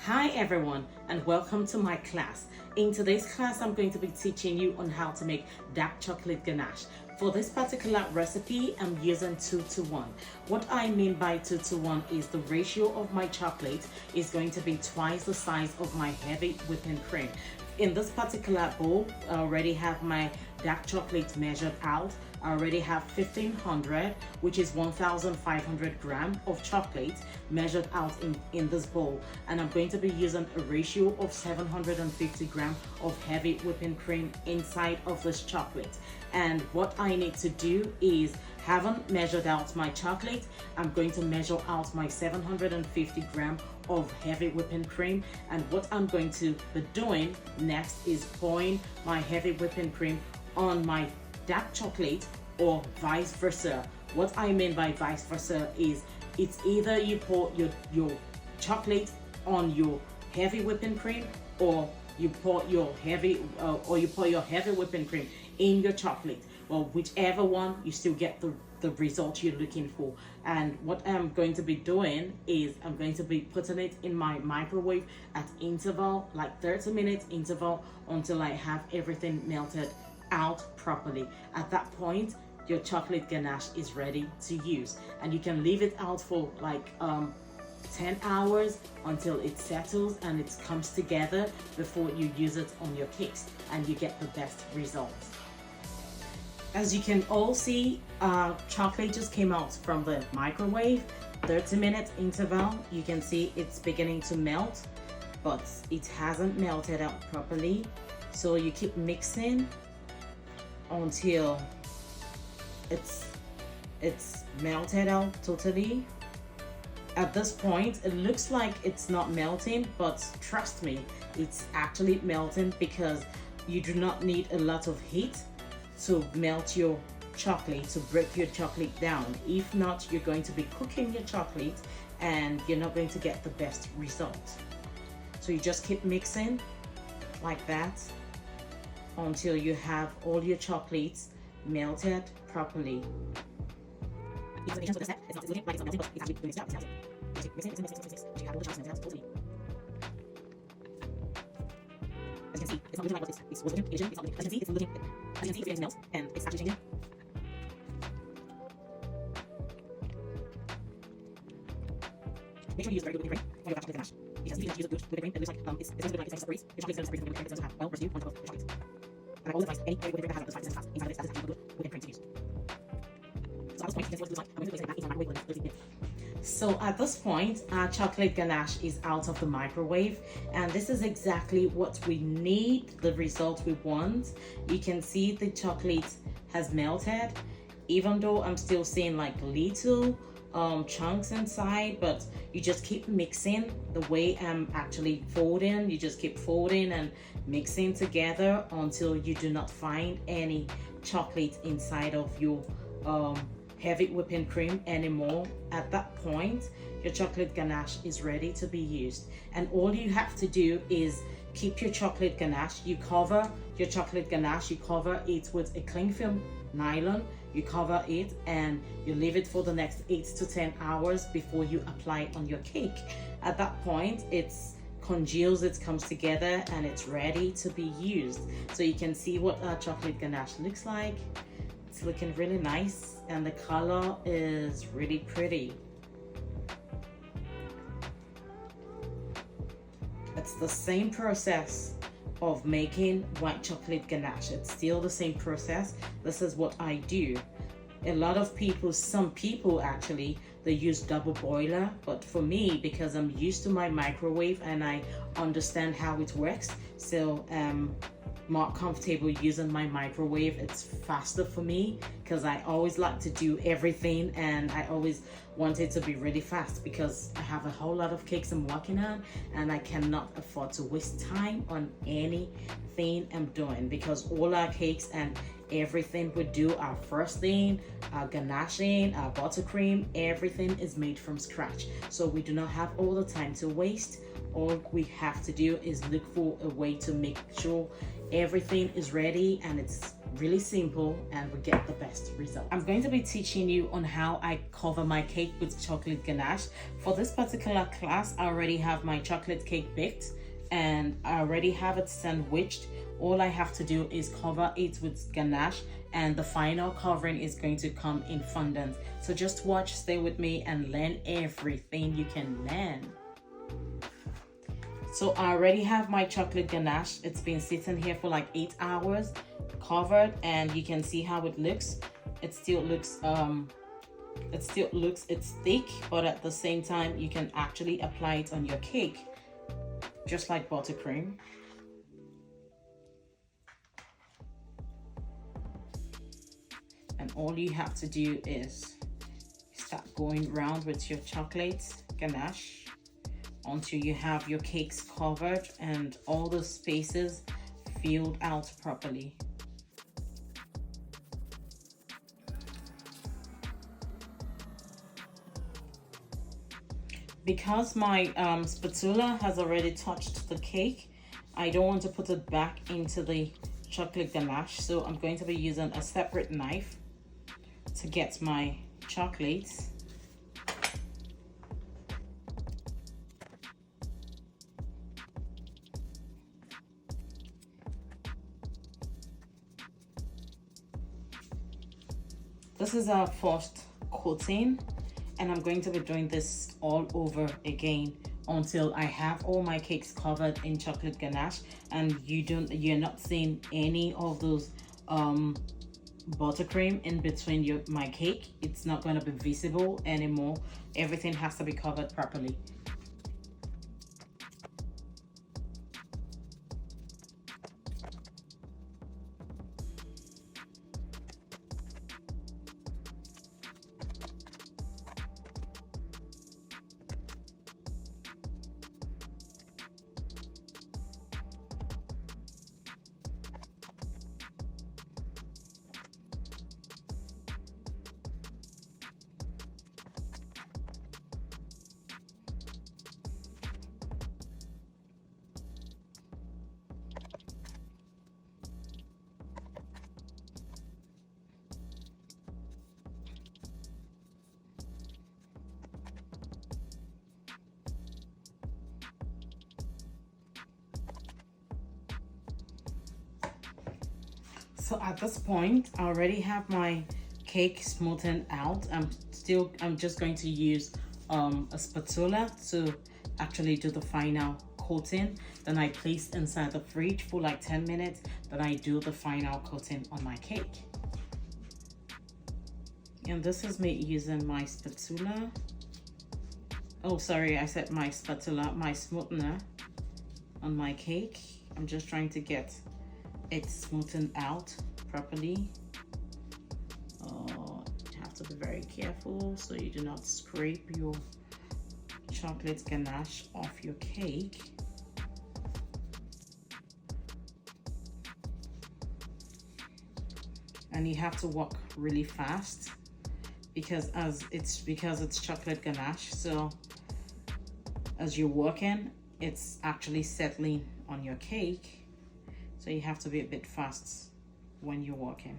Hi everyone, and welcome to my class. In today's class, I'm going to be teaching you on how to make dark chocolate ganache. For this particular recipe, I'm using 2 to 1. What I mean by 2 to 1 is the ratio of my chocolate is going to be twice the size of my heavy whipping cream. In this particular bowl, I already have my dark chocolate measured out. I already have 1500, which is 1500 grams of chocolate measured out in this bowl. And I'm going to be using a ratio of 750 grams of heavy whipping cream inside of this chocolate. And what I need to do is, haven't measured out my chocolate, I'm going to measure out my 750 grams of heavy whipping cream. And what I'm going to be doing next is pouring my heavy whipping cream on my dark chocolate, or vice versa. What I mean by vice versa is, it's either you pour your chocolate on your heavy whipping cream, or you pour your heavy whipping cream in your chocolate. Well, whichever one, you still get the result you're looking for. And what I'm going to be doing is, I'm going to be putting it in my microwave at interval, like 30-minute interval, until I have everything melted out properly. At that point, your chocolate ganache is ready to use, and you can leave it out for like 10 hours until it settles and it comes together before you use it on your cakes, and you get the best results. As you can all see, chocolate just came out from the microwave. 30-minute interval, you can see it's beginning to melt, but it hasn't melted out properly. So you keep mixing until it's melted out totally. At this point, it looks like it's not melting, but trust me, it's actually melting, because you do not need a lot of heat to melt your chocolate, to break your chocolate down. If not, you're going to be cooking your chocolate and you're not going to get the best result. So you just keep mixing like that until you have all your chocolates melted properly. As you can see, it's not looking like what it's looking. As you can see, it's looking. As you can see, it's beginning to melt, and it's actually changing. Make sure you use very good whipping cream for your chocolate ganache, because if you don't use a good whipping cream, it looks like it's going to look like it's separates. Your chocolate is going to separate from the whipping cream. It doesn't have oil residue on top of the chocolate. And I always advise any whipping cream that has this 5% fat inside of it, that is actually a good whipping cream to use. So at this point, you can see what it looks like. I'm going to place it back into my microwave for the next 30 minutes. So at this point, our chocolate ganache is out of the microwave, and this is exactly what we need, the result we want. You can see the chocolate has melted, even though I'm still seeing like little chunks inside, but you just keep mixing the way I'm actually folding. You just keep folding and mixing together until you do not find any chocolate inside of your heavy whipping cream anymore. At that point, your chocolate ganache is ready to be used, and all you have to do is keep your chocolate ganache. You cover your chocolate ganache, you cover it with a cling film nylon, you cover it, and you leave it for the next 8 to 10 hours before you apply it on your cake. At that point, it's congeals, it comes together, and it's ready to be used. So you can see what our chocolate ganache looks like. It's looking really nice, and the color is really pretty. It's the same process of making white chocolate ganache. It's still the same process. This is what I do. A lot of people, some people actually, they use double boiler, but for me, because I'm used to my microwave and I understand how it works, so more comfortable using my microwave. It's faster for me, because I always like to do everything, and I always want it to be really fast, because I have a whole lot of cakes I'm working on, and I cannot afford to waste time on anything I'm doing, because all our cakes and everything we do, our frosting, our ganaching, our buttercream, everything is made from scratch. So we do not have all the time to waste. All we have to do is look for a way to make sure everything is ready and it's Really simple, and we get the best result. I'm going to be teaching you on how I cover my cake with chocolate ganache. For this particular class, I already have my chocolate cake baked and I already have it sandwiched. All I have to do is cover it with ganache, and the final covering is going to come in fondant. So just watch, stay with me, and learn everything you can learn. So I already have my chocolate ganache. It's been sitting here for like 8 hours covered, and you can see how it looks. It still looks it's thick, but at the same time you can actually apply it on your cake just like buttercream. And all you have to do is start going around with your chocolate ganache until you have your cakes covered and all the spaces filled out properly. Because my spatula has already touched the cake, I don't want to put it back into the chocolate ganache, so I'm going to be using a separate knife to get my chocolates. This is our first coating, and I'm going to be doing this all over again until I have all my cakes covered in chocolate ganache, and you're not seeing any of those buttercream in between my cake. It's not going to be visible anymore. Everything has to be covered properly. So at this point, I already have my cake smoothened out. I'm just going to use a spatula to actually do the final coating. Then I place inside the fridge for like 10 minutes. Then I do the final coating on my cake. And this is me using my spatula. Oh, sorry, I said my spatula, my smoothener on my cake. I'm just trying to get it smoothened out properly. You have to be very careful so you do not scrape your chocolate ganache off your cake. And you have to work really fast because it's chocolate ganache, so as you're working, it's actually settling on your cake. So you have to be a bit fast when you're working.